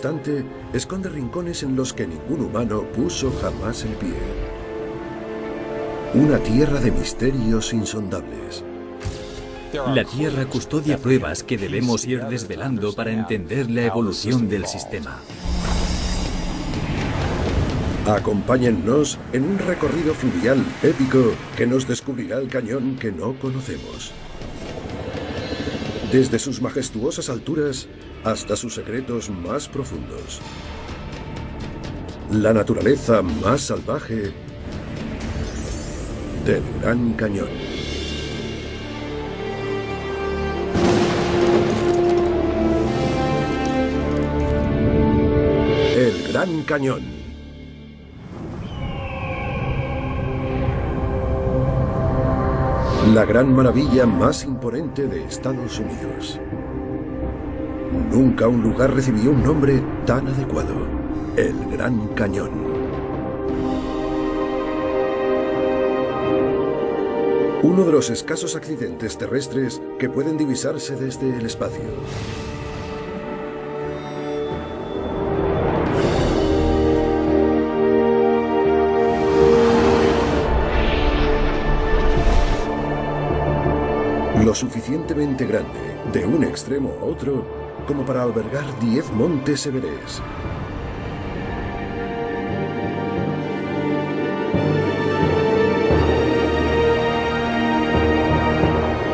obstante, esconde rincones en los que ningún humano puso jamás el pie. Una tierra de misterios insondables. La Tierra custodia pruebas que debemos ir desvelando para entender la evolución del sistema. Acompáñennos en un recorrido fluvial épico que nos descubrirá el cañón que no conocemos. Desde sus majestuosas alturas hasta sus secretos más profundos. La naturaleza más salvaje del Gran Cañón. El Gran Cañón. La gran maravilla más imponente de Estados Unidos. Nunca un lugar recibió un nombre tan adecuado. El Gran Cañón. Uno de los escasos accidentes terrestres que pueden divisarse desde el espacio. Lo suficientemente grande, de un extremo a otro, como para albergar 10 montes Everest.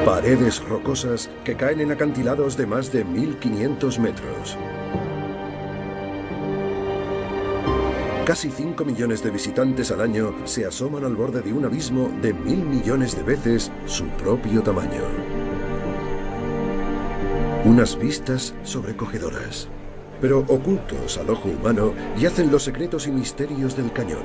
Paredes rocosas que caen en acantilados de más de 1500 metros. Casi 5 millones de visitantes al año se asoman al borde de un abismo de 1000 millones de veces su propio tamaño. Unas vistas sobrecogedoras. Pero ocultos al ojo humano yacen los secretos y misterios del cañón.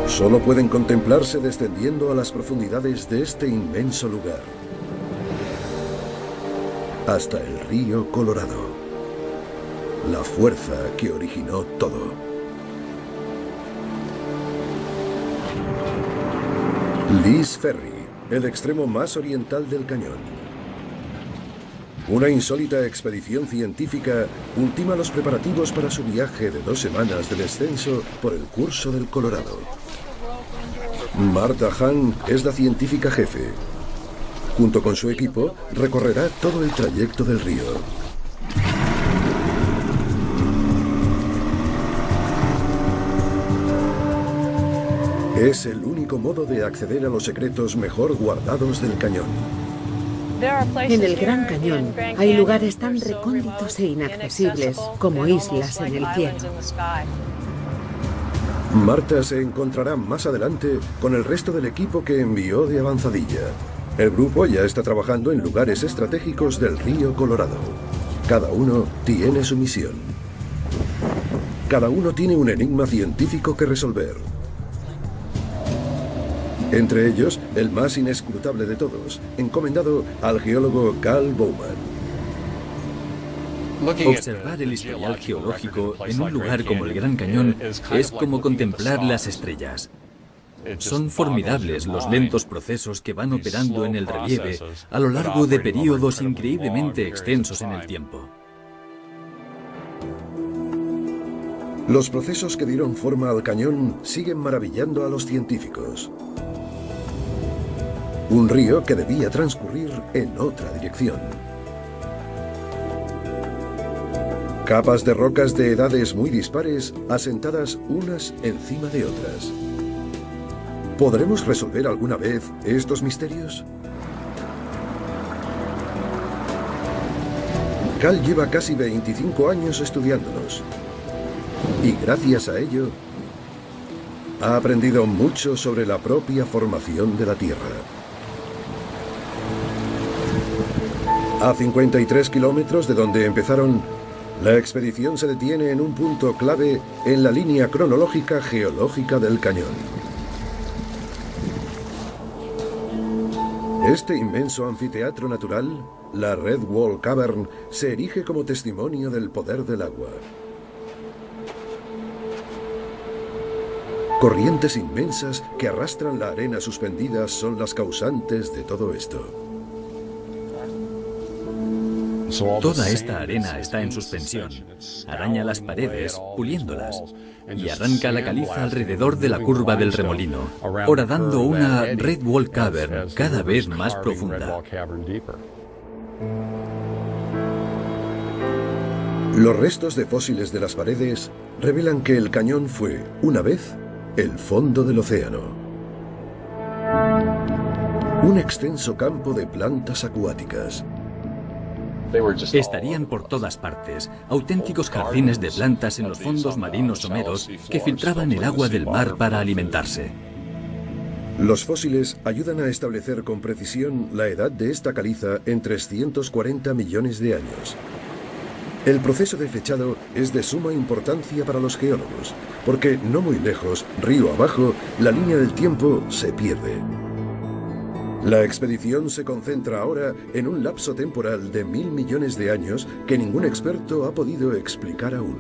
Solo pueden contemplarse descendiendo a las profundidades de este inmenso lugar. Hasta el río Colorado. La fuerza que originó todo. Lee's Ferry, el extremo más oriental del cañón. Una insólita expedición científica ultima los preparativos para su viaje de 2 semanas de descenso por el curso del Colorado. Martha Hahn es la científica jefe. Junto con su equipo, recorrerá todo el trayecto del río. Es el único modo de acceder a los secretos mejor guardados del cañón. En el Gran Cañón hay lugares tan recónditos e inaccesibles como islas en el cielo. Martha se encontrará más adelante con el resto del equipo que envió de avanzadilla. El grupo ya está trabajando en lugares estratégicos del río Colorado. Cada uno tiene su misión. Cada uno tiene un enigma científico que resolver. Entre ellos, el más inescrutable de todos, encomendado al geólogo Carl Bowman. Observar el historial geológico en un lugar como el Gran Cañón es como contemplar las estrellas. Son formidables los lentos procesos que van operando en el relieve a lo largo de períodos increíblemente extensos en el tiempo. Los procesos que dieron forma al cañón siguen maravillando a los científicos. Un río que debía transcurrir en otra dirección. Capas de rocas de edades muy dispares, asentadas unas encima de otras. ¿Podremos resolver alguna vez estos misterios? Cal lleva casi 25 años estudiándolos. Y gracias a ello, ha aprendido mucho sobre la propia formación de la Tierra. A 53 kilómetros de donde empezaron, la expedición se detiene en un punto clave en la línea cronológica geológica del cañón. Este inmenso anfiteatro natural, la Red Wall Cavern, se erige como testimonio del poder del agua. Corrientes inmensas que arrastran la arena suspendida son las causantes de todo esto. Toda esta arena está en suspensión. Araña las paredes, puliéndolas, y arranca la caliza alrededor de la curva del remolino, horadando una Red Wall Cavern cada vez más profunda. Los restos de fósiles de las paredes revelan que el cañón fue, una vez, el fondo del océano. Un extenso campo de plantas acuáticas. Estarían por todas partes, auténticos jardines de plantas en los fondos marinos someros que filtraban el agua del mar para alimentarse. Los fósiles ayudan a establecer con precisión la edad de esta caliza en 340 millones de años. El proceso de fechado es de suma importancia para los geólogos, porque no muy lejos, río abajo, la línea del tiempo se pierde. La expedición se concentra ahora en un lapso temporal de 1000 millones de años que ningún experto ha podido explicar aún.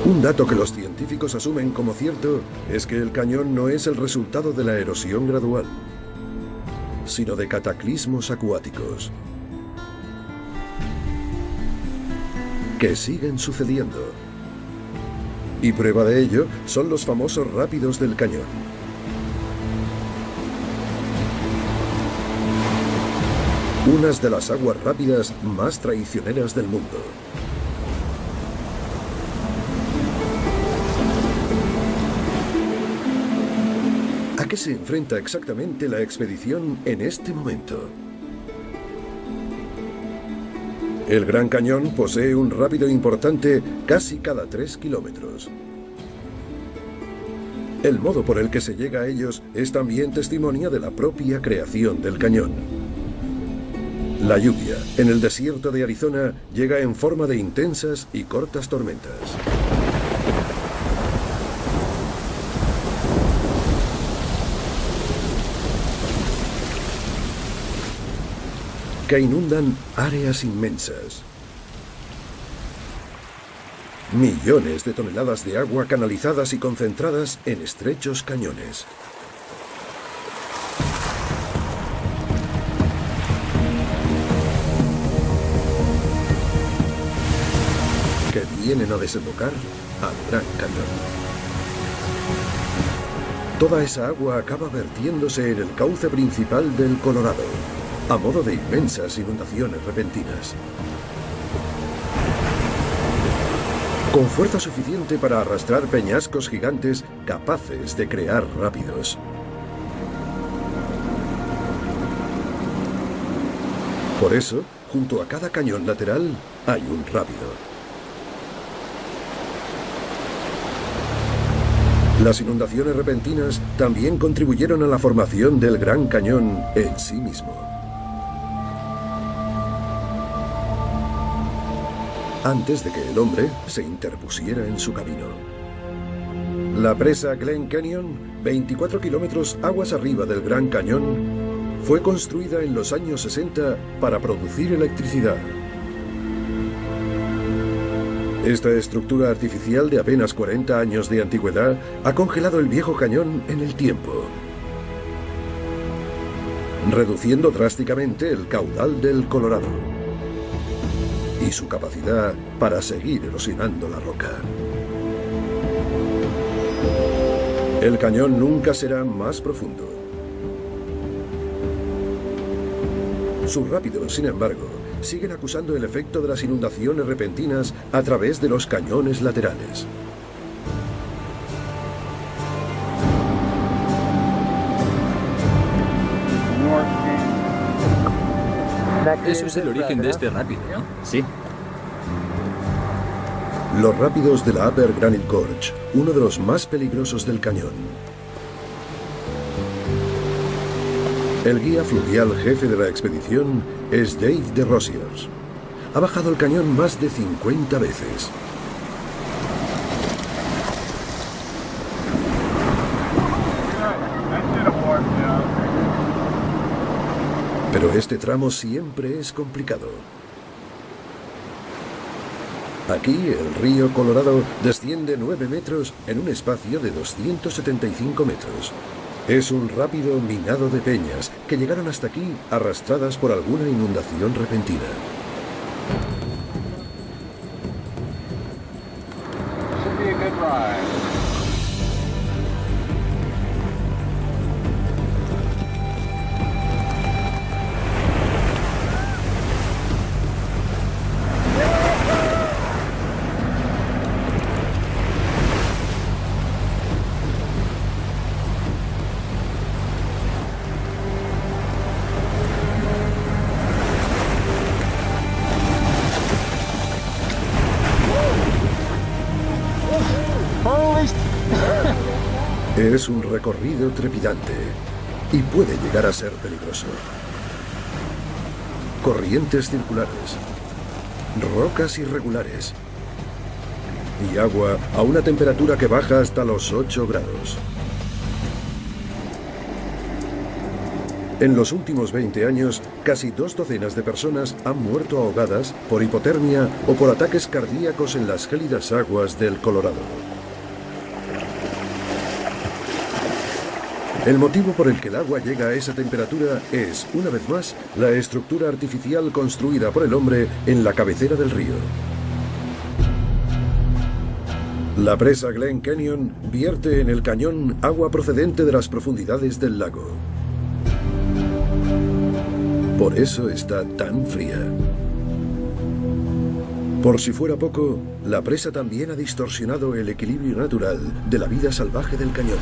Un dato que los científicos asumen como cierto es que el cañón no es el resultado de la erosión gradual, sino de cataclismos acuáticos que siguen sucediendo. Y prueba de ello son los famosos rápidos del cañón. Unas de las aguas rápidas más traicioneras del mundo. ¿A qué se enfrenta exactamente la expedición en este momento? El Gran Cañón posee un rápido importante casi cada 3 kilómetros. El modo por el que se llega a ellos es también testimonio de la propia creación del cañón. La lluvia en el desierto de Arizona llega en forma de intensas y cortas tormentas. Que inundan áreas inmensas. Millones de toneladas de agua canalizadas y concentradas en estrechos cañones. Que vienen a desembocar al Gran Cañón. Toda esa agua acaba vertiéndose en el cauce principal del Colorado, a modo de inmensas inundaciones repentinas. Con fuerza suficiente para arrastrar peñascos gigantes capaces de crear rápidos. Por eso, junto a cada cañón lateral, hay un rápido. Las inundaciones repentinas también contribuyeron a la formación del Gran Cañón en sí mismo. Antes de que el hombre se interpusiera en su camino. La presa Glen Canyon, 24 kilómetros aguas arriba del Gran Cañón, fue construida en los años 60 para producir electricidad. Esta estructura artificial de apenas 40 años de antigüedad ha congelado el viejo cañón en el tiempo, reduciendo drásticamente el caudal del Colorado y su capacidad para seguir erosionando la roca. El cañón nunca será más profundo. Sus rápidos, sin embargo, siguen acusando el efecto de las inundaciones repentinas a través de los cañones laterales. Eso es el origen de este rápido, ¿no? Sí. Los rápidos de la Upper Granite Gorge, uno de los más peligrosos del cañón. El guía fluvial jefe de la expedición es Dave DeRosiers. Ha bajado el cañón más de 50 veces. Pero este tramo siempre es complicado. Aquí el río Colorado desciende 9 metros en un espacio de 275 metros. Es un rápido minado de peñas que llegaron hasta aquí arrastradas por alguna inundación repentina. Es un recorrido trepidante y puede llegar a ser peligroso. Corrientes circulares, rocas irregulares y agua a una temperatura que baja hasta los 8 grados. En los últimos 20 años, casi 2 docenas de personas han muerto ahogadas por hipotermia o por ataques cardíacos en las gélidas aguas del Colorado. El motivo por el que el agua llega a esa temperatura es, una vez más, la estructura artificial construida por el hombre en la cabecera del río. La presa Glen Canyon vierte en el cañón agua procedente de las profundidades del lago. Por eso está tan fría. Por si fuera poco, la presa también ha distorsionado el equilibrio natural de la vida salvaje del cañón.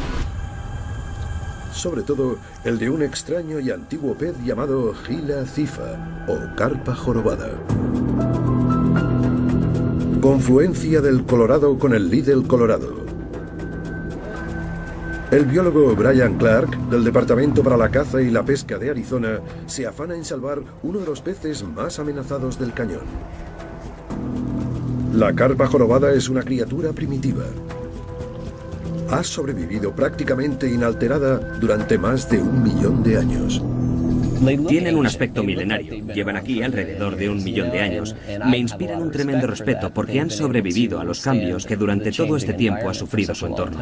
Sobre todo el de un extraño y antiguo pez llamado Gila cifa o carpa jorobada. Confluencia del Colorado con el Little Colorado. El biólogo Brian Clark, del Departamento para la Caza y la Pesca de Arizona, se afana en salvar uno de los peces más amenazados del cañón. La carpa jorobada es una criatura primitiva. Ha sobrevivido prácticamente inalterada durante más de 1 millón de años. Tienen un aspecto milenario. Llevan aquí alrededor de 1 millón de años. Me inspiran un tremendo respeto porque han sobrevivido a los cambios que durante todo este tiempo ha sufrido su entorno.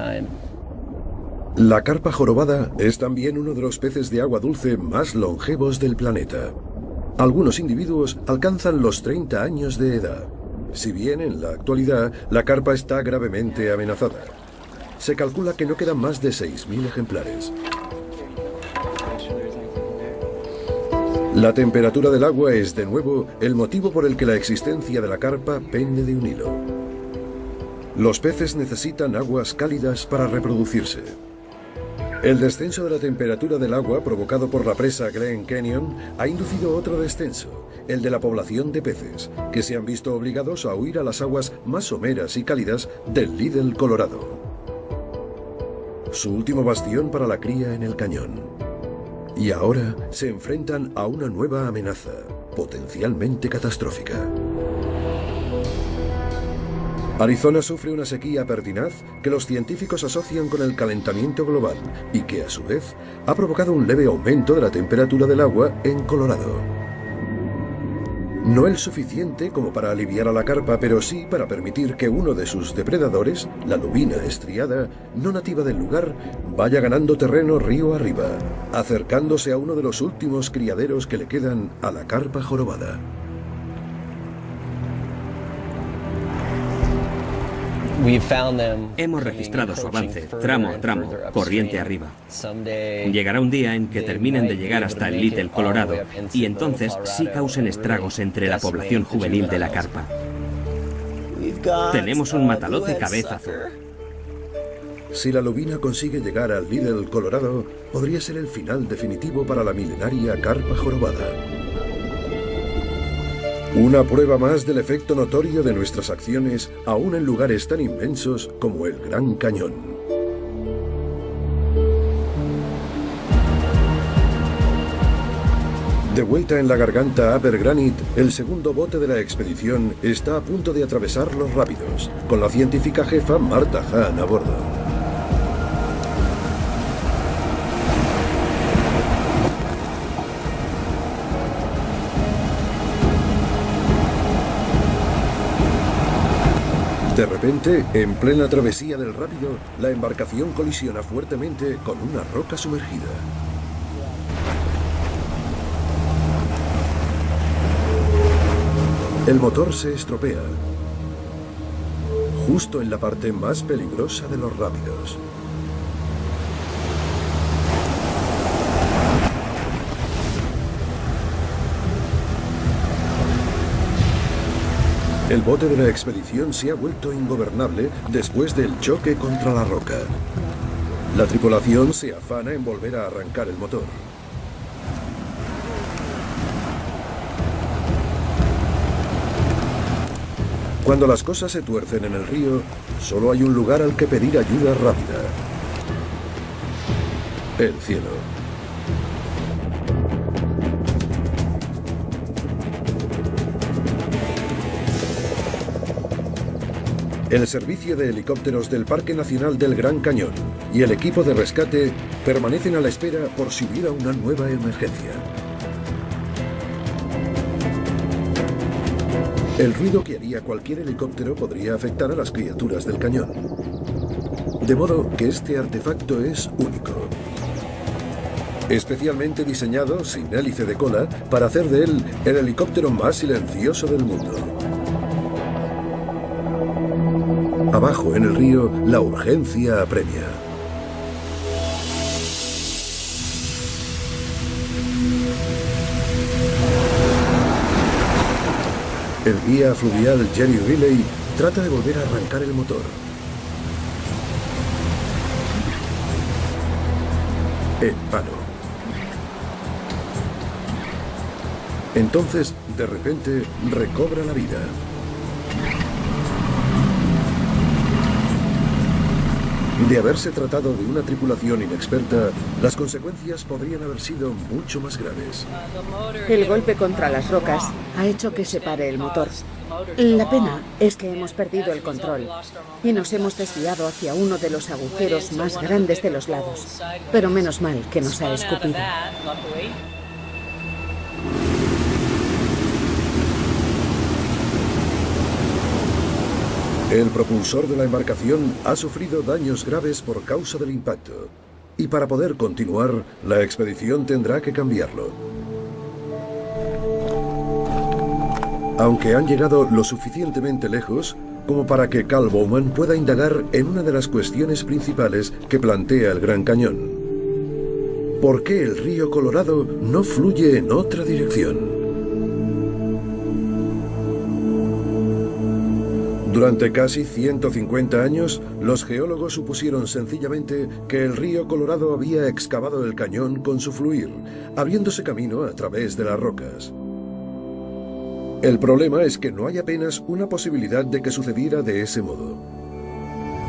La carpa jorobada es también uno de los peces de agua dulce más longevos del planeta. Algunos individuos alcanzan los 30 años de edad. Si bien en la actualidad la carpa está gravemente amenazada. Se calcula que no quedan más de 6.000 ejemplares. La temperatura del agua es, de nuevo, el motivo por el que la existencia de la carpa pende de un hilo. Los peces necesitan aguas cálidas para reproducirse. El descenso de la temperatura del agua provocado por la presa Glen Canyon ha inducido otro descenso, el de la población de peces, que se han visto obligados a huir a las aguas más someras y cálidas del Little Colorado. Su último bastión para la cría en el cañón. Y ahora se enfrentan a una nueva amenaza, potencialmente catastrófica. Arizona sufre una sequía pertinaz que los científicos asocian con el calentamiento global y que, a su vez, ha provocado un leve aumento de la temperatura del agua en Colorado. No el suficiente como para aliviar a la carpa, pero sí para permitir que uno de sus depredadores, la lubina estriada, no nativa del lugar, vaya ganando terreno río arriba, acercándose a uno de los últimos criaderos que le quedan a la carpa jorobada. Hemos registrado su avance, tramo a tramo, corriente arriba. Llegará un día en que terminen de llegar hasta el Little Colorado y entonces sí causen estragos entre la población juvenil de la carpa. Tenemos un matalote cabeza azul. Si la lubina consigue llegar al Little Colorado, podría ser el final definitivo para la milenaria carpa jorobada. Una prueba más del efecto notorio de nuestras acciones, aún en lugares tan inmensos como el Gran Cañón. De vuelta en la garganta Upper Granite, el segundo bote de la expedición está a punto de atravesar los rápidos, con la científica jefa Martha Hahn a bordo. De repente, en plena travesía del rápido, la embarcación colisiona fuertemente con una roca sumergida. El motor se estropea, justo en la parte más peligrosa de los rápidos. El bote de la expedición se ha vuelto ingobernable después del choque contra la roca. La tripulación se afana en volver a arrancar el motor. Cuando las cosas se tuercen en el río, solo hay un lugar al que pedir ayuda rápida: el cielo. El servicio de helicópteros del Parque Nacional del Gran Cañón y el equipo de rescate permanecen a la espera por si hubiera una nueva emergencia. El ruido que haría cualquier helicóptero podría afectar a las criaturas del cañón. De modo que este artefacto es único. Especialmente diseñado, sin hélice de cola, para hacer de él el helicóptero más silencioso del mundo. Abajo en el río, la urgencia apremia. El guía fluvial Jerry Riley trata de volver a arrancar el motor. En vano. Entonces, de repente, recobra la vida. De haberse tratado de una tripulación inexperta, las consecuencias podrían haber sido mucho más graves. El golpe contra las rocas ha hecho que se pare el motor. La pena es que hemos perdido el control y nos hemos desviado hacia uno de los agujeros más grandes de los lados. Pero menos mal que nos ha escupido. El propulsor de la embarcación ha sufrido daños graves por causa del impacto, y para poder continuar, la expedición tendrá que cambiarlo. Aunque han llegado lo suficientemente lejos como para que Carl Bowman pueda indagar en una de las cuestiones principales que plantea el Gran Cañón: ¿por qué el río Colorado no fluye en otra dirección? Durante casi 150 años, los geólogos supusieron sencillamente que el río Colorado había excavado el cañón con su fluir, abriéndose camino a través de las rocas. El problema es que no hay apenas una posibilidad de que sucediera de ese modo.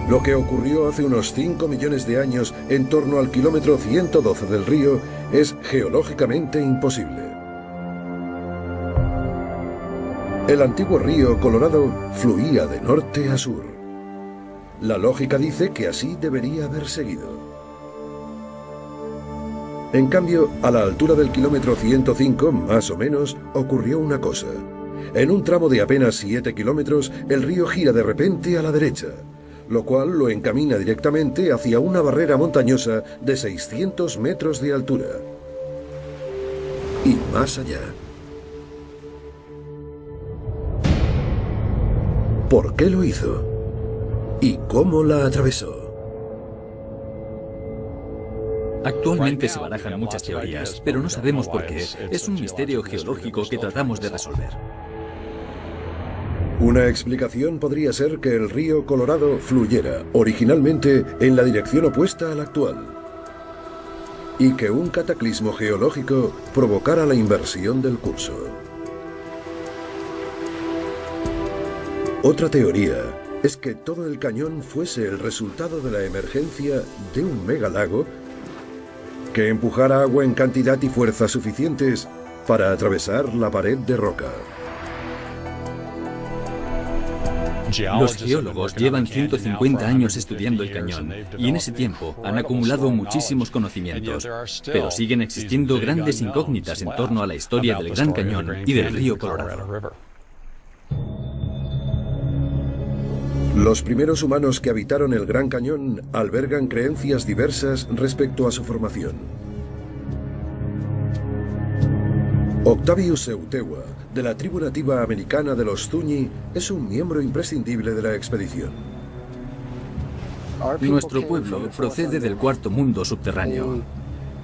Lo que ocurrió hace unos 5 millones de años en torno al kilómetro 112 del río es geológicamente imposible. El antiguo río Colorado fluía de norte a sur. La lógica dice que así debería haber seguido. En cambio, a la altura del kilómetro 105, más o menos, ocurrió una cosa. En un tramo de apenas 7 kilómetros, el río gira de repente a la derecha, lo cual lo encamina directamente hacia una barrera montañosa de 600 metros de altura. Y más allá. ¿Por qué lo hizo? ¿Y cómo la atravesó? Actualmente se barajan muchas teorías, pero no sabemos por qué. Es un misterio geológico que tratamos de resolver. Una explicación podría ser que el río Colorado fluyera originalmente en la dirección opuesta a la actual, y que un cataclismo geológico provocara la inversión del curso. Otra teoría es que todo el cañón fuese el resultado de la emergencia de un megalago que empujara agua en cantidad y fuerza suficientes para atravesar la pared de roca. Los geólogos llevan 150 años estudiando el cañón y en ese tiempo han acumulado muchísimos conocimientos, pero siguen existiendo grandes incógnitas en torno a la historia del Gran Cañón y del río Colorado. Los primeros humanos que habitaron el Gran Cañón albergan creencias diversas respecto a su formación. Octavius Seutewa, de la tribu nativa americana de los Zuni, es un miembro imprescindible de la expedición. Nuestro pueblo procede del cuarto mundo subterráneo.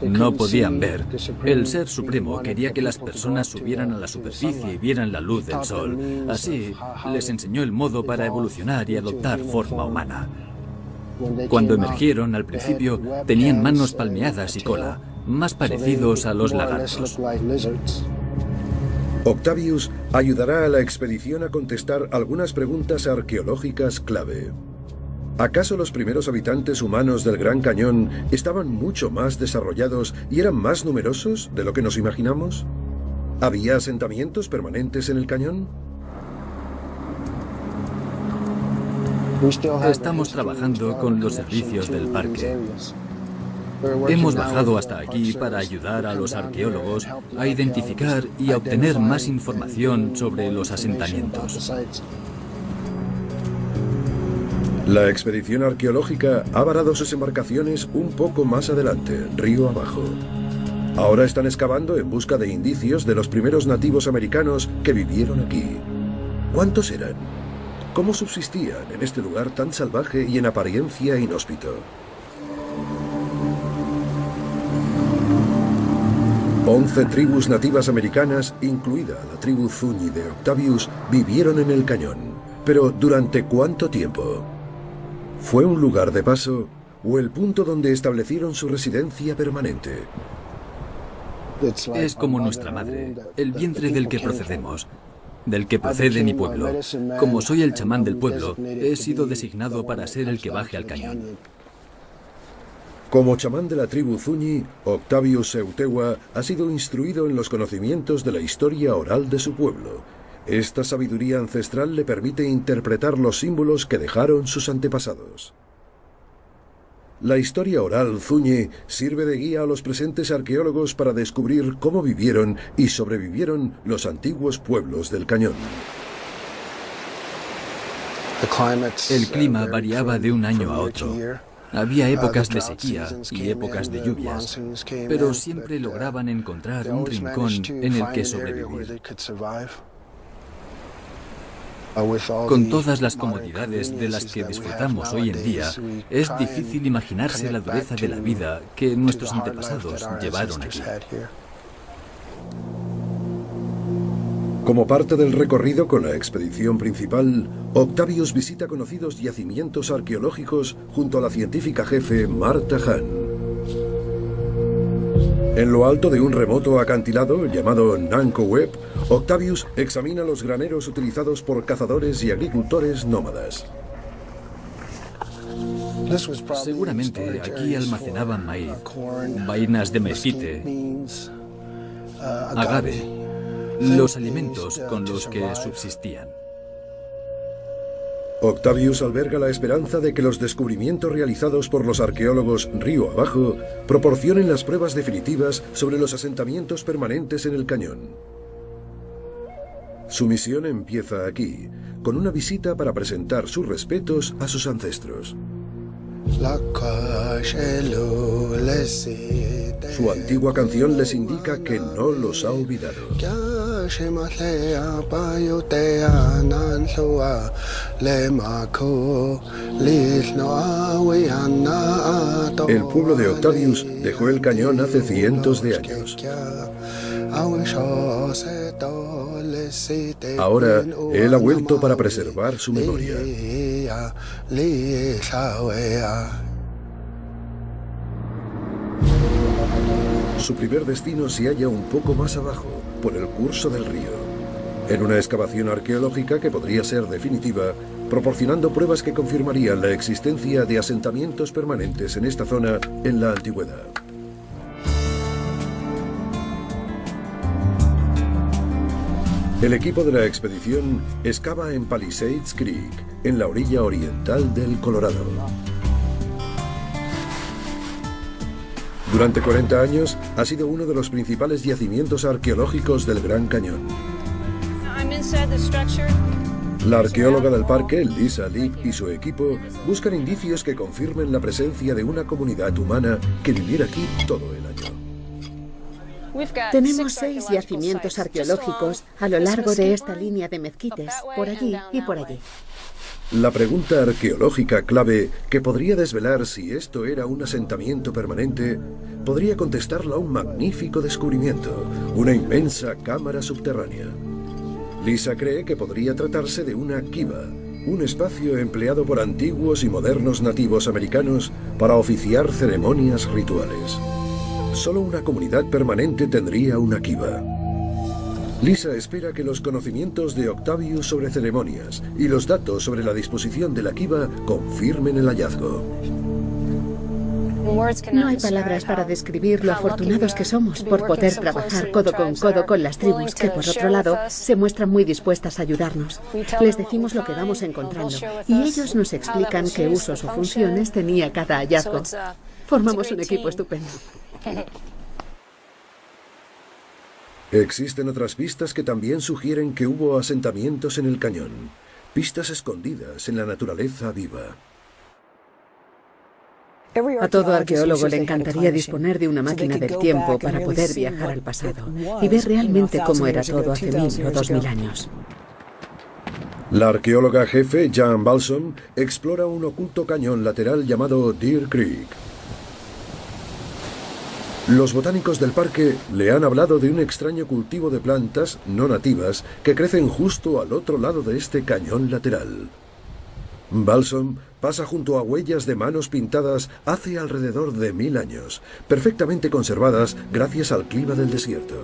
No podían ver. El Ser Supremo quería que las personas subieran a la superficie y vieran la luz del sol. Así, les enseñó el modo para evolucionar y adoptar forma humana. Cuando emergieron, al principio, tenían manos palmeadas y cola, más parecidos a los lagartos. Octavius ayudará a la expedición a contestar algunas preguntas arqueológicas clave. ¿Acaso los primeros habitantes humanos del Gran Cañón estaban mucho más desarrollados y eran más numerosos de lo que nos imaginamos? ¿Había asentamientos permanentes en el cañón? Estamos trabajando con los servicios del parque. Hemos bajado hasta aquí para ayudar a los arqueólogos a identificar y a obtener más información sobre los asentamientos. La expedición arqueológica ha varado sus embarcaciones un poco más adelante, río abajo. Ahora están excavando en busca de indicios de los primeros nativos americanos que vivieron aquí. ¿Cuántos eran? ¿Cómo subsistían en este lugar tan salvaje y en apariencia inhóspito? 11 tribus nativas americanas, incluida la tribu Zuni de Octavius, vivieron en el cañón. Pero ¿durante cuánto tiempo? ¿Fue un lugar de paso o el punto donde establecieron su residencia permanente? Es como nuestra madre, el vientre del que procedemos, del que procede mi pueblo. Como soy el chamán del pueblo, he sido designado para ser el que baje al cañón. Como chamán de la tribu Zuni, Octavius Seutewa ha sido instruido en los conocimientos de la historia oral de su pueblo. Esta sabiduría ancestral le permite interpretar los símbolos que dejaron sus antepasados. La historia oral Zuni sirve de guía a los presentes arqueólogos para descubrir cómo vivieron y sobrevivieron los antiguos pueblos del cañón. El clima variaba de un año a otro. Había épocas de sequía y épocas de lluvias, pero siempre lograban encontrar un rincón en el que sobrevivir. Con todas las comodidades de las que disfrutamos hoy en día, es difícil imaginarse la dureza de la vida que nuestros antepasados llevaron aquí. Como parte del recorrido con la expedición principal, Octavius visita conocidos yacimientos arqueológicos junto a la científica jefe Martha Hahn. En lo alto de un remoto acantilado llamado Nanko Web, Octavius examina los graneros utilizados por cazadores y agricultores nómadas. Seguramente aquí almacenaban maíz, vainas de mezquite, agave, los alimentos con los que subsistían. Octavius alberga la esperanza de que los descubrimientos realizados por los arqueólogos río abajo proporcionen las pruebas definitivas sobre los asentamientos permanentes en el cañón. Su misión empieza aquí, con una visita para presentar sus respetos a sus ancestros. Su antigua canción les indica que no los ha olvidado. El pueblo de Octavius dejó el cañón hace cientos de años. Ahora, él ha vuelto para preservar su memoria. Su primer destino se halla un poco más abajo, por el curso del río, en una excavación arqueológica que podría ser definitiva, proporcionando pruebas que confirmarían la existencia de asentamientos permanentes en esta zona en la antigüedad. El equipo de la expedición excava en Palisades Creek, en la orilla oriental del Colorado. Durante 40 años ha sido uno de los principales yacimientos arqueológicos del Gran Cañón. La arqueóloga del parque, Lisa Lee, y su equipo buscan indicios que confirmen la presencia de una comunidad humana que viviera aquí todo el año. Tenemos 6 yacimientos arqueológicos a lo largo de esta línea de mezquites, por allí y por allí. La pregunta arqueológica clave que podría desvelar si esto era un asentamiento permanente podría contestarla un magnífico descubrimiento, una inmensa cámara subterránea. Lisa cree que podría tratarse de una kiva, un espacio empleado por antiguos y modernos nativos americanos para oficiar ceremonias rituales. Solo una comunidad permanente tendría una kiva. Lisa espera que los conocimientos de Octavius sobre ceremonias y los datos sobre la disposición de la kiva confirmen el hallazgo. No hay palabras para describir lo afortunados que somos por poder trabajar codo con las tribus que, por otro lado, se muestran muy dispuestas a ayudarnos. Les decimos lo que vamos encontrando y ellos nos explican qué usos o funciones tenía cada hallazgo. Formamos un equipo estupendo. Existen otras pistas que también sugieren que hubo asentamientos en el cañón, pistas escondidas en la naturaleza viva. A todo arqueólogo le encantaría disponer de una máquina del tiempo para poder viajar al pasado y ver realmente cómo era todo hace 1000 o 2000 años. La arqueóloga jefe, Jan Balsom, explora un oculto cañón lateral llamado Deer Creek. Los botánicos del parque le han hablado de un extraño cultivo de plantas no nativas que crecen justo al otro lado de este cañón lateral. Balsom pasa junto a huellas de manos pintadas hace alrededor de 1000 años, perfectamente conservadas gracias al clima del desierto.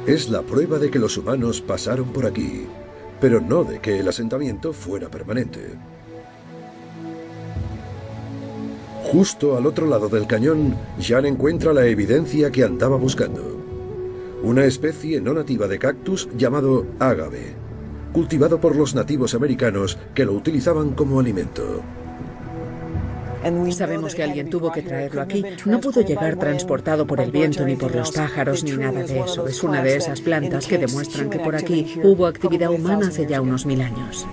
Es la prueba de que los humanos pasaron por aquí, pero no de que el asentamiento fuera permanente. Justo al otro lado del cañón, Jan encuentra la evidencia que andaba buscando. Una especie no nativa de cactus llamado ágave, cultivado por los nativos americanos que lo utilizaban como alimento. Sabemos que alguien tuvo que traerlo aquí. No pudo llegar transportado por el viento ni por los pájaros ni nada de eso. Es una de esas plantas que demuestran que por aquí hubo actividad humana hace ya unos 1000 años.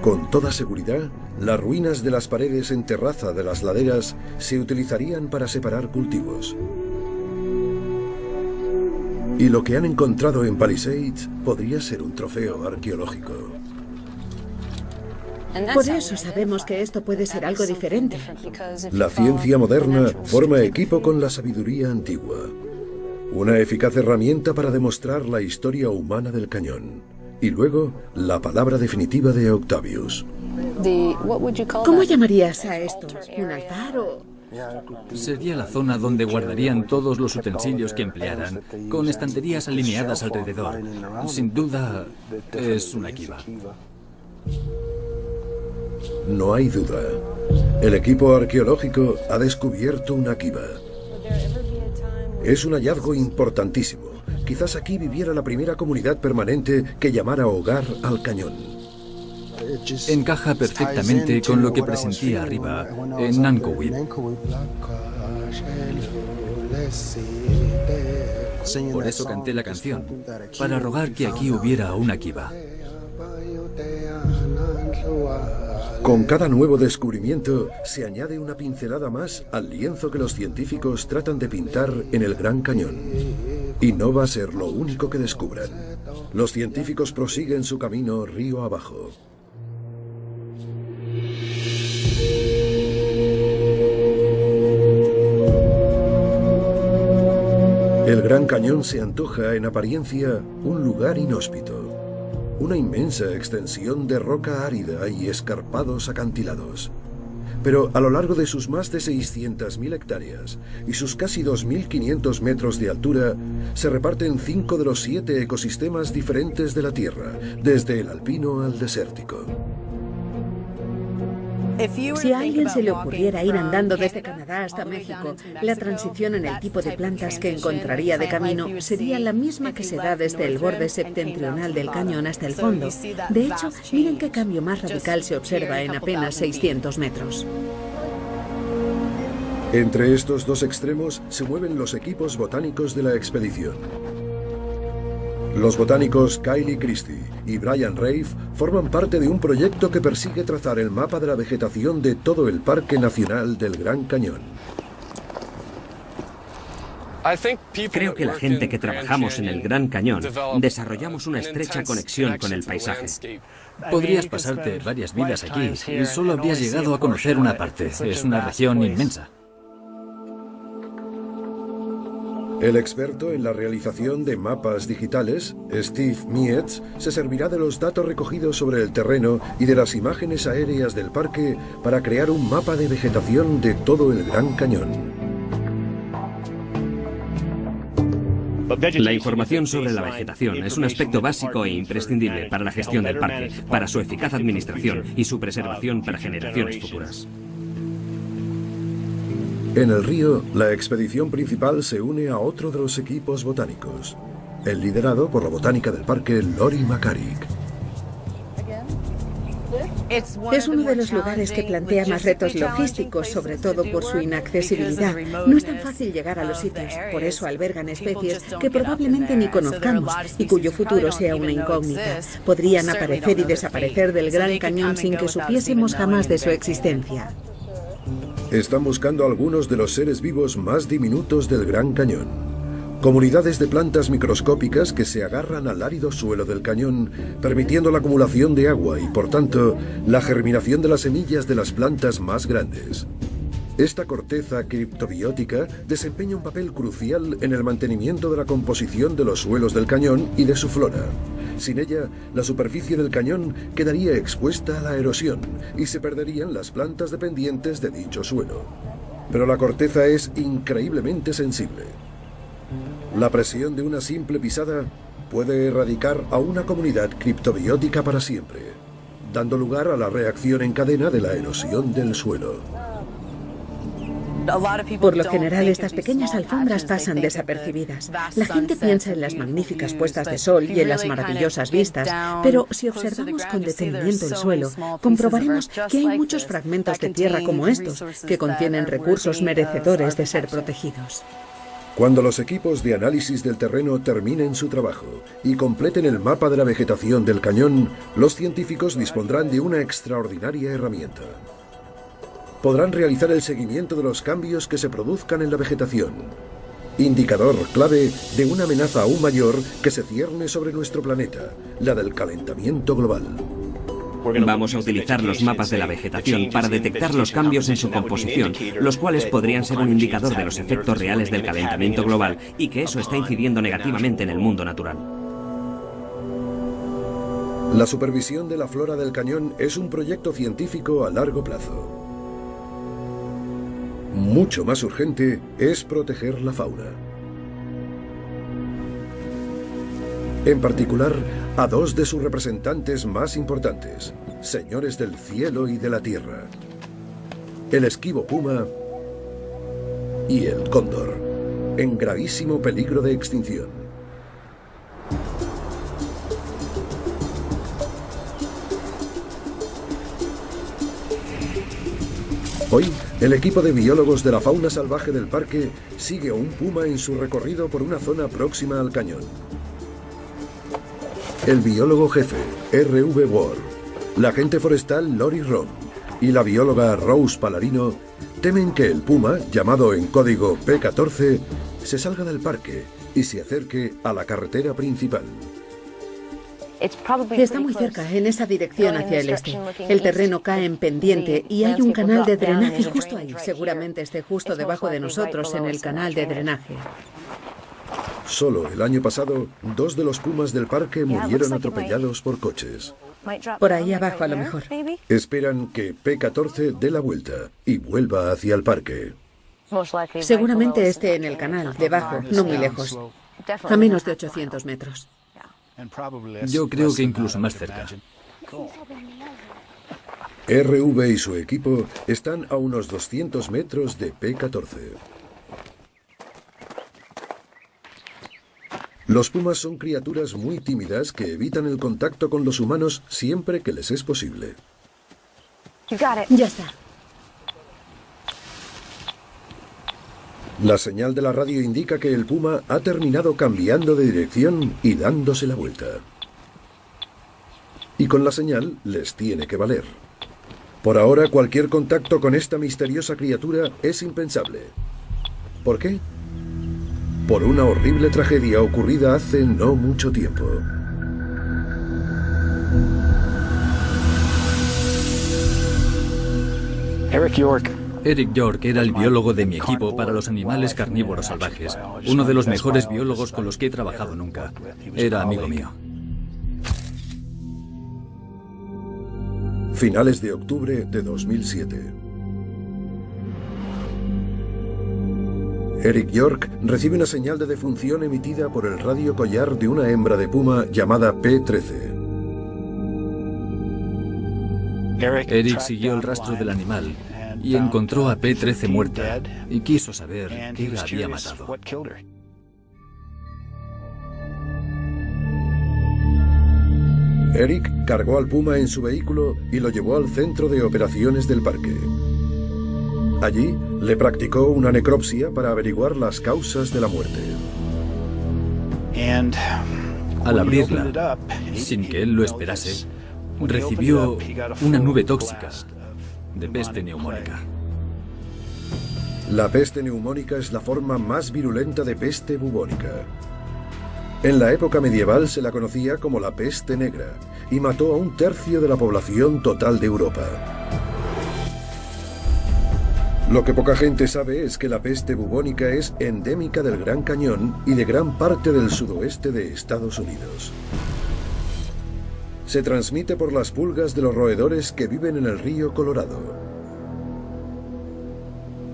Con toda seguridad, las ruinas de las paredes en terraza de las laderas se utilizarían para separar cultivos. Y lo que han encontrado en Palisades podría ser un trofeo arqueológico. Por eso sabemos que esto puede ser algo diferente. La ciencia moderna forma equipo con la sabiduría antigua. Una eficaz herramienta para demostrar la historia humana del cañón. Y luego, la palabra definitiva de Octavius. ¿Cómo llamarías a esto? ¿Un altar o...? Sería la zona donde guardarían todos los utensilios que emplearan, con estanterías alineadas alrededor. Sin duda, es una kiva. No hay duda. El equipo arqueológico ha descubierto una kiva. Es un hallazgo importantísimo. Quizás aquí viviera la primera comunidad permanente que llamara hogar al cañón. Encaja perfectamente con lo que presentía arriba, en Nankowit. Por eso canté la canción, para rogar que aquí hubiera una kiva. Con cada nuevo descubrimiento se añade una pincelada más al lienzo que los científicos tratan de pintar en el Gran Cañón. Y no va a ser lo único que descubran. Los científicos prosiguen su camino río abajo. El Gran Cañón se antoja en apariencia un lugar inhóspito. Una inmensa extensión de roca árida y escarpados acantilados. Pero a lo largo de sus más de 600.000 hectáreas y sus casi 2.500 metros de altura, se reparten 5 de los 7 ecosistemas diferentes de la Tierra, desde el alpino al desértico. Si a alguien se le ocurriera ir andando desde Canadá hasta México, la transición en el tipo de plantas que encontraría de camino sería la misma que se da desde el borde septentrional del cañón hasta el fondo. De hecho, miren qué cambio más radical se observa en apenas 600 metros. Entre estos dos extremos se mueven los equipos botánicos de la expedición. Los botánicos Kylie Christie y Brian Rafe forman parte de un proyecto que persigue trazar el mapa de la vegetación de todo el Parque Nacional del Gran Cañón. Creo que la gente que trabajamos en el Gran Cañón desarrollamos una estrecha conexión con el paisaje. Podrías pasarte varias vidas aquí y solo habrías llegado a conocer una parte. Es una región inmensa. El experto en la realización de mapas digitales, Steve Mietz, se servirá de los datos recogidos sobre el terreno y de las imágenes aéreas del parque para crear un mapa de vegetación de todo el Gran Cañón. La información sobre la vegetación es un aspecto básico e imprescindible para la gestión del parque, para su eficaz administración y su preservación para generaciones futuras. En el río, la expedición principal se une a otro de los equipos botánicos, el liderado por la botánica del parque Lori McCarrick. Es uno de los lugares que plantea más retos logísticos, sobre todo por su inaccesibilidad. No es tan fácil llegar a los sitios, por eso albergan especies que probablemente ni conozcamos y cuyo futuro sea una incógnita. Podrían aparecer y desaparecer del Gran Cañón sin que supiésemos jamás de su existencia. Están buscando algunos de los seres vivos más diminutos del Gran Cañón. Comunidades de plantas microscópicas que se agarran al árido suelo del cañón, permitiendo la acumulación de agua y, por tanto, la germinación de las semillas de las plantas más grandes. Esta corteza criptobiótica desempeña un papel crucial en el mantenimiento de la composición de los suelos del cañón y de su flora. Sin ella, la superficie del cañón quedaría expuesta a la erosión y se perderían las plantas dependientes de dicho suelo. Pero la corteza es increíblemente sensible. La presión de una simple pisada puede erradicar a una comunidad criptobiótica para siempre, dando lugar a la reacción en cadena de la erosión del suelo. Por lo general, estas pequeñas alfombras pasan desapercibidas. La gente piensa en las magníficas puestas de sol y en las maravillosas vistas, pero si observamos con detenimiento el suelo, comprobaremos que hay muchos fragmentos de tierra como estos, que contienen recursos merecedores de ser protegidos. Cuando los equipos de análisis del terreno terminen su trabajo y completen el mapa de la vegetación del cañón, los científicos dispondrán de una extraordinaria herramienta. Podrán realizar el seguimiento de los cambios que se produzcan en la vegetación, indicador clave de una amenaza aún mayor que se cierne sobre nuestro planeta, la del calentamiento global. Vamos a utilizar los mapas de la vegetación para detectar los cambios en su composición, los cuales podrían ser un indicador de los efectos reales del calentamiento global y que eso está incidiendo negativamente en el mundo natural. La supervisión de la flora del cañón es un proyecto científico a largo plazo. Mucho más urgente es proteger la fauna. En particular, a dos de sus representantes más importantes, señores del cielo y de la tierra: el esquivo puma y el cóndor, en gravísimo peligro de extinción. Hoy, el equipo de biólogos de la fauna salvaje del parque sigue a un puma en su recorrido por una zona próxima al cañón. El biólogo jefe, R.V. Ward, la agente forestal Lori Rom y la bióloga Rose Palarino temen que el puma, llamado en código P14, se salga del parque y se acerque a la carretera principal. Está muy cerca, en esa dirección hacia el este. El terreno cae en pendiente y hay un canal de drenaje justo ahí. Seguramente esté justo debajo de nosotros en el canal de drenaje. Solo el año pasado, 2 de los pumas del parque murieron atropellados por coches. Por ahí abajo, a lo mejor. Esperan que P14 dé la vuelta y vuelva hacia el parque. Seguramente esté en el canal, debajo, no muy lejos. A menos de 800 metros. Yo creo que incluso más cerca. RV y su equipo están a unos 200 metros de P14. Los pumas son criaturas muy tímidas que evitan el contacto con los humanos siempre que les es posible. Ya está. La señal de la radio indica que el puma ha terminado cambiando de dirección y dándose la vuelta. Y con la señal les tiene que valer. Por ahora, cualquier contacto con esta misteriosa criatura es impensable. ¿Por qué? Por una horrible tragedia ocurrida hace no mucho tiempo. Eric York era el biólogo de mi equipo para los animales carnívoros salvajes, uno de los mejores biólogos con los que he trabajado nunca. Era amigo mío. Finales de octubre de 2007. Eric York recibe una señal de defunción emitida por el radio collar de una hembra de puma llamada P13. Eric siguió el rastro del animal y encontró a P13 muerta y quiso saber qué la había matado. Eric cargó al puma en su vehículo y lo llevó al centro de operaciones del parque. Allí le practicó una necropsia para averiguar las causas de la muerte. Al abrirla, sin que él lo esperase, recibió una nube tóxica de peste neumónica. La peste neumónica es la forma más virulenta de peste bubónica. En la época medieval se la conocía como la peste negra y mató a 1/3 de la población total de Europa. Lo que poca gente sabe es que la peste bubónica es endémica del Gran Cañón y de gran parte del sudoeste de Estados Unidos. Se transmite por las pulgas de los roedores que viven en el río Colorado.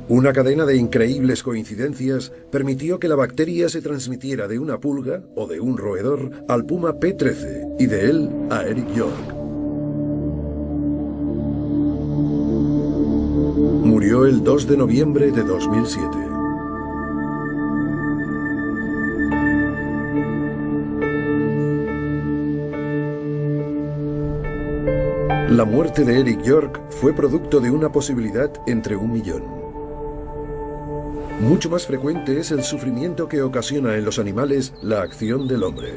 Una cadena de increíbles coincidencias permitió que la bacteria se transmitiera de una pulga o de un roedor al puma P13 y de él a Eric York. Murió el 2 de noviembre de 2007. La muerte de Eric York fue producto de una posibilidad entre 1 millón. Mucho más frecuente es el sufrimiento que ocasiona en los animales la acción del hombre.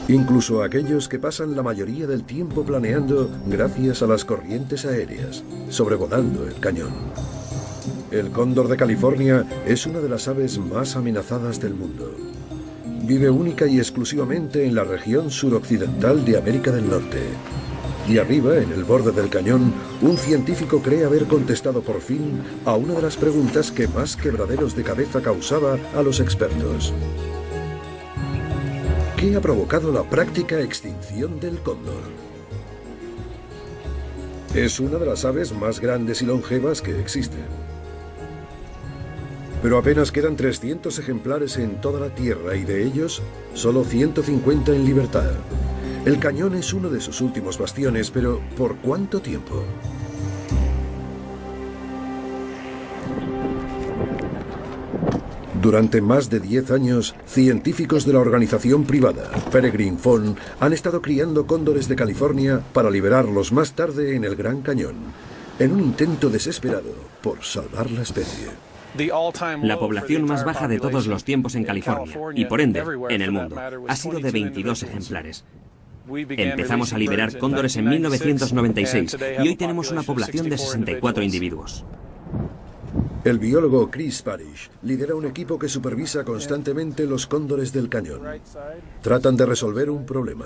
Incluso aquellos que pasan la mayoría del tiempo planeando gracias a las corrientes aéreas, sobrevolando el cañón. El cóndor de California es una de las aves más amenazadas del mundo. Vive única y exclusivamente en la región suroccidental de América del Norte. Y arriba, en el borde del cañón, un científico cree haber contestado por fin a una de las preguntas que más quebraderos de cabeza causaba a los expertos. ¿Qué ha provocado la práctica extinción del cóndor? Es una de las aves más grandes y longevas que existen. Pero apenas quedan 300 ejemplares en toda la Tierra y de ellos, solo 150 en libertad. El cañón es uno de sus últimos bastiones, pero ¿por cuánto tiempo? Durante más de 10 años, científicos de la organización privada Peregrine Fund han estado criando cóndores de California para liberarlos más tarde en el Gran Cañón, en un intento desesperado por salvar la especie. La población más baja de todos los tiempos en California, y por ende, en el mundo, ha sido de 22 ejemplares. Empezamos a liberar cóndores en 1996 y hoy tenemos una población de 64 individuos. El biólogo Chris Parrish lidera un equipo que supervisa constantemente los cóndores del cañón. Tratan de resolver un problema.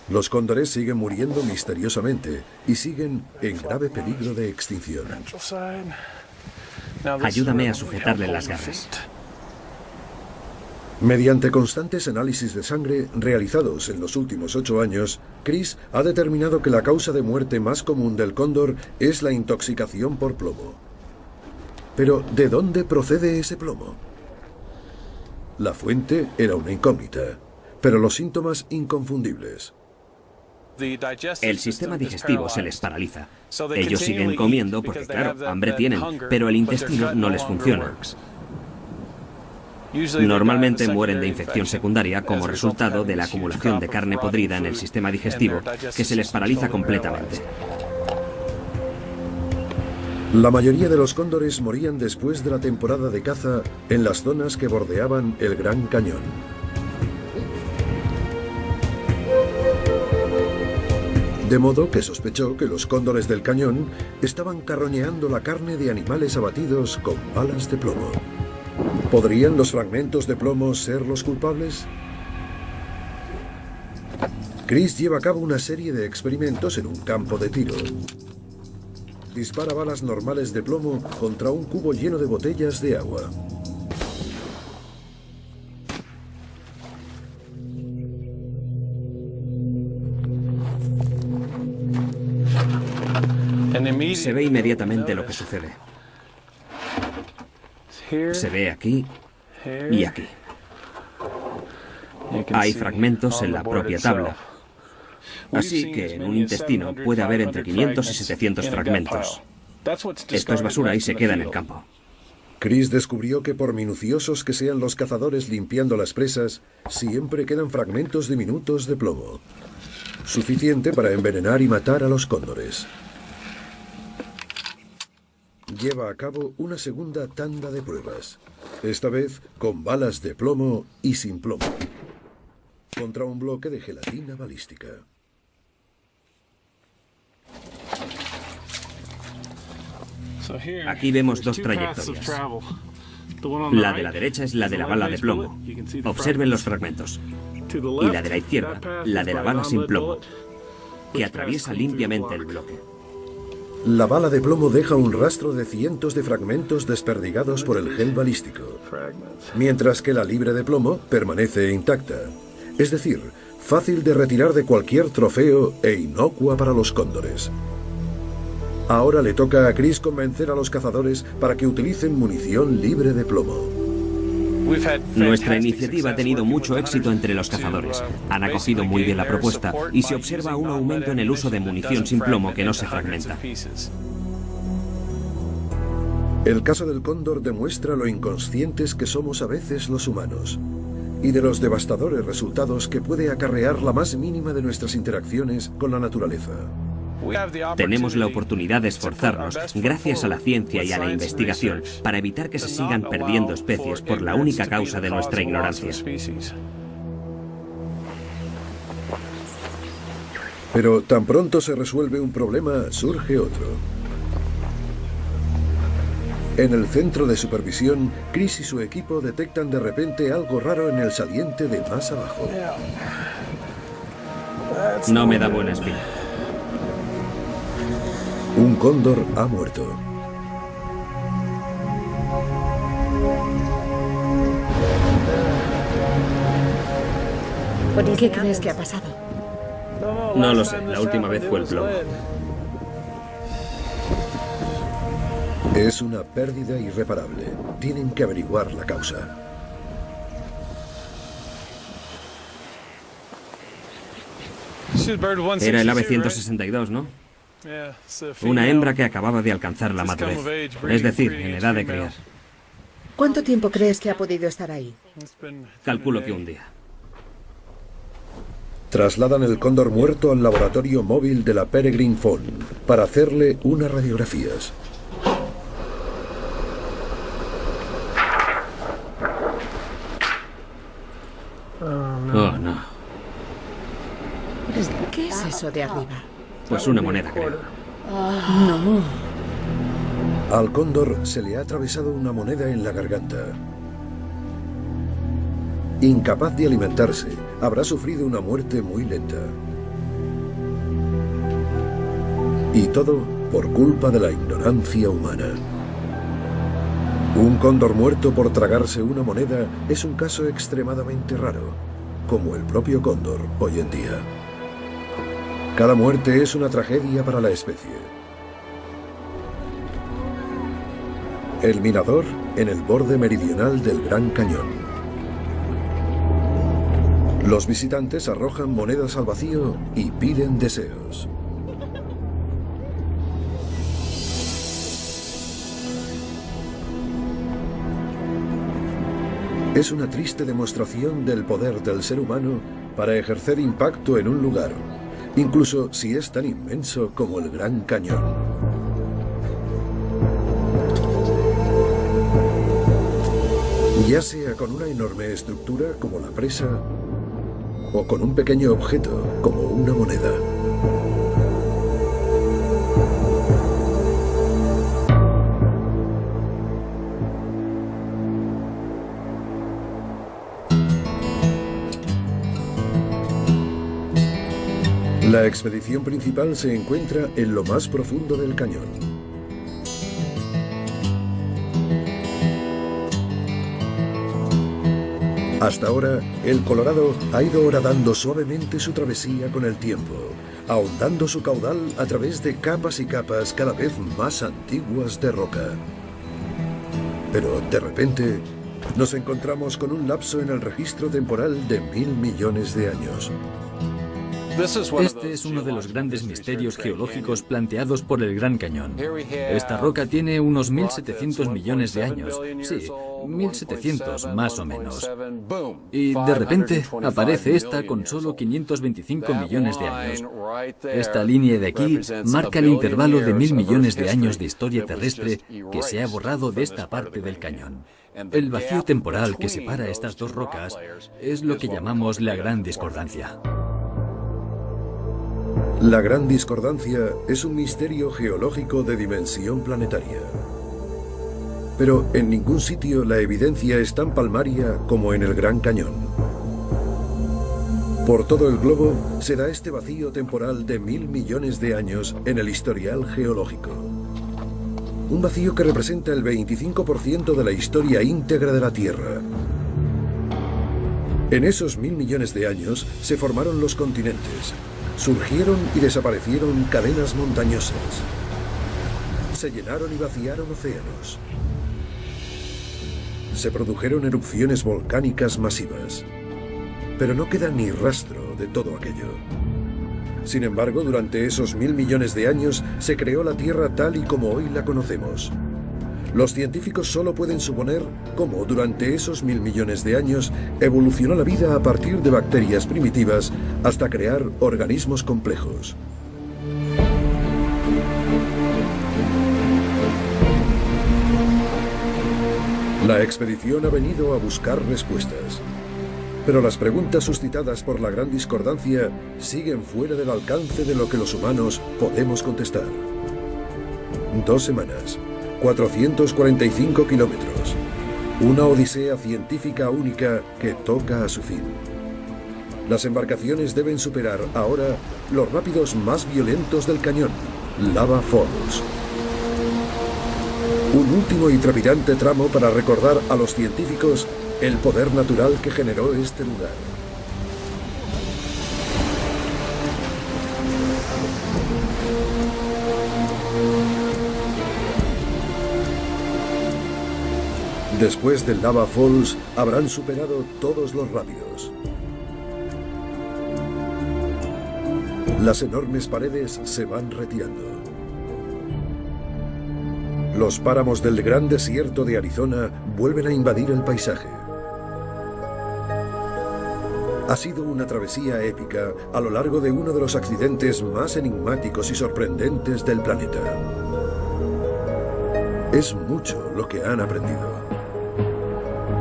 Los cóndores siguen muriendo misteriosamente y siguen en grave peligro de extinción. Ayúdame a sujetarle las garras. Mediante constantes análisis de sangre realizados en los últimos 8 años, Chris ha determinado que la causa de muerte más común del cóndor es la intoxicación por plomo. Pero, ¿de dónde procede ese plomo? La fuente era una incógnita, pero los síntomas inconfundibles. El sistema digestivo se les paraliza. Ellos siguen comiendo porque, claro, hambre tienen, pero el intestino no les funciona. Normalmente mueren de infección secundaria como resultado de la acumulación de carne podrida en el sistema digestivo, que se les paraliza completamente. La mayoría de los cóndores morían después de la temporada de caza en las zonas que bordeaban el Gran Cañón. De modo que sospechó que los cóndores del cañón estaban carroñeando la carne de animales abatidos con balas de plomo. ¿Podrían los fragmentos de plomo ser los culpables? Chris lleva a cabo una serie de experimentos en un campo de tiro. Dispara balas normales de plomo contra un cubo lleno de botellas de agua. Se ve inmediatamente lo que sucede. Se ve aquí y aquí. Hay fragmentos en la propia tabla. Así que en un intestino puede haber entre 500 y 700 fragmentos. Esto es basura y se queda en el campo. Chris descubrió que por minuciosos que sean los cazadores limpiando las presas, siempre quedan fragmentos diminutos de plomo. Suficiente para envenenar y matar a los cóndores. Lleva a cabo una segunda tanda de pruebas, esta vez con balas de plomo y sin plomo, contra un bloque de gelatina balística. Aquí vemos dos trayectorias. La de la derecha es la de la bala de plomo. Observen los fragmentos. Y la de la izquierda, la de la bala sin plomo, que atraviesa limpiamente el bloque. La bala de plomo deja un rastro de cientos de fragmentos desperdigados por el gel balístico, mientras que la libre de plomo permanece intacta, es decir, fácil de retirar de cualquier trofeo e inocua para los cóndores. Ahora le toca a Chris convencer a los cazadores para que utilicen munición libre de plomo. Nuestra iniciativa ha tenido mucho éxito entre los cazadores. Han acogido muy bien la propuesta y se observa un aumento en el uso de munición sin plomo que no se fragmenta. El caso del cóndor demuestra lo inconscientes que somos a veces los humanos y de los devastadores resultados que puede acarrear la más mínima de nuestras interacciones con la naturaleza. Tenemos la oportunidad de esforzarnos, gracias a la ciencia y a la investigación, para evitar que se sigan perdiendo especies por la única causa de nuestra ignorancia. Pero tan pronto se resuelve un problema, surge otro. En el centro de supervisión, Chris y su equipo detectan de repente algo raro en el saliente de más abajo. No me da buena espina. Un cóndor ha muerto. ¿Qué crees que ha pasado? No lo sé, la última vez fue el plomo. Es una pérdida irreparable. Tienen que averiguar la causa. Era el ave 162, ¿no? Una hembra que acababa de alcanzar la madurez, es decir, en edad de criar. ¿Cuánto tiempo crees que ha podido estar ahí? Calculo que un día. Trasladan el cóndor muerto al laboratorio móvil de la Peregrine Fawn para hacerle unas radiografías. Oh, no. ¿Qué es eso de arriba? Pues una moneda, creo. No. Al cóndor se le ha atravesado una moneda en la garganta. Incapaz de alimentarse, habrá sufrido una muerte muy lenta. Y todo por culpa de la ignorancia humana. Un cóndor muerto por tragarse una moneda es un caso extremadamente raro, como el propio cóndor hoy en día. Cada muerte es una tragedia para la especie. El mirador en el borde meridional del Gran Cañón. Los visitantes arrojan monedas al vacío y piden deseos. Es una triste demostración del poder del ser humano para ejercer impacto en un lugar, incluso si es tan inmenso como el Gran Cañón. Ya sea con una enorme estructura como la presa o con un pequeño objeto como una moneda. La expedición principal se encuentra en lo más profundo del cañón. Hasta ahora, el Colorado ha ido horadando suavemente su travesía con el tiempo, ahondando su caudal a través de capas y capas cada vez más antiguas de roca. Pero, de repente, nos encontramos con un lapso en el registro temporal de 1000 millones de años. Este es uno de los grandes misterios geológicos planteados por el Gran Cañón. Esta roca tiene unos 1700 millones de años. Sí, 1700 más o menos. Y de repente aparece esta con solo 525 millones de años. Esta línea de aquí marca el intervalo de 1000 millones de años de historia terrestre que se ha borrado de esta parte del cañón. El vacío temporal que separa estas dos rocas es lo que llamamos la Gran Discordancia. La Gran Discordancia es un misterio geológico de dimensión planetaria. Pero en ningún sitio la evidencia es tan palmaria como en el Gran Cañón. Por todo el globo se da este vacío temporal de 1000 millones de años en el historial geológico. Un vacío que representa el 25% de la historia íntegra de la Tierra. En esos 1000 millones de años se formaron los continentes. Surgieron y desaparecieron cadenas montañosas. Se llenaron y vaciaron océanos. Se produjeron erupciones volcánicas masivas. Pero no queda ni rastro de todo aquello. Sin embargo, durante esos 1000 millones de años se creó la Tierra tal y como hoy la conocemos. Los científicos solo pueden suponer cómo durante esos 1000 millones de años evolucionó la vida a partir de bacterias primitivas hasta crear organismos complejos. La expedición ha venido a buscar respuestas. Pero las preguntas suscitadas por la Gran Discordancia siguen fuera del alcance de lo que los humanos podemos contestar. 2 semanas. 445 kilómetros. Una odisea científica única que toca a su fin. Las embarcaciones deben superar ahora los rápidos más violentos del cañón, Lava Falls. Un último y trepidante tramo para recordar a los científicos el poder natural que generó este lugar. Después del Lava Falls, habrán superado todos los rápidos. Las enormes paredes se van retirando. Los páramos del gran desierto de Arizona vuelven a invadir el paisaje. Ha sido una travesía épica a lo largo de uno de los accidentes más enigmáticos y sorprendentes del planeta. Es mucho lo que han aprendido.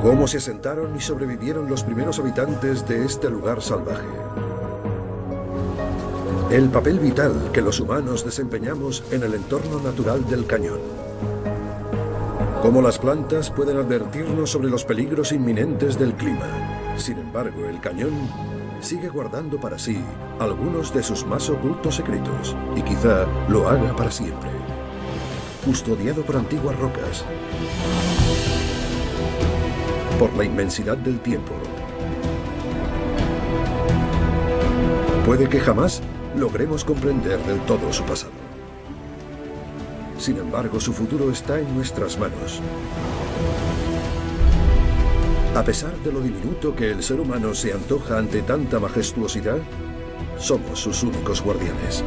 Cómo se asentaron y sobrevivieron los primeros habitantes de este lugar salvaje. El papel vital que los humanos desempeñamos en el entorno natural del cañón. Cómo las plantas pueden advertirnos sobre los peligros inminentes del clima. Sin embargo, el cañón sigue guardando para sí algunos de sus más ocultos secretos, y quizá lo haga para siempre. Custodiado por antiguas rocas, por la inmensidad del tiempo. Puede que jamás logremos comprender del todo su pasado. Sin embargo, su futuro está en nuestras manos. A pesar de lo diminuto que el ser humano se antoja ante tanta majestuosidad, somos sus únicos guardianes.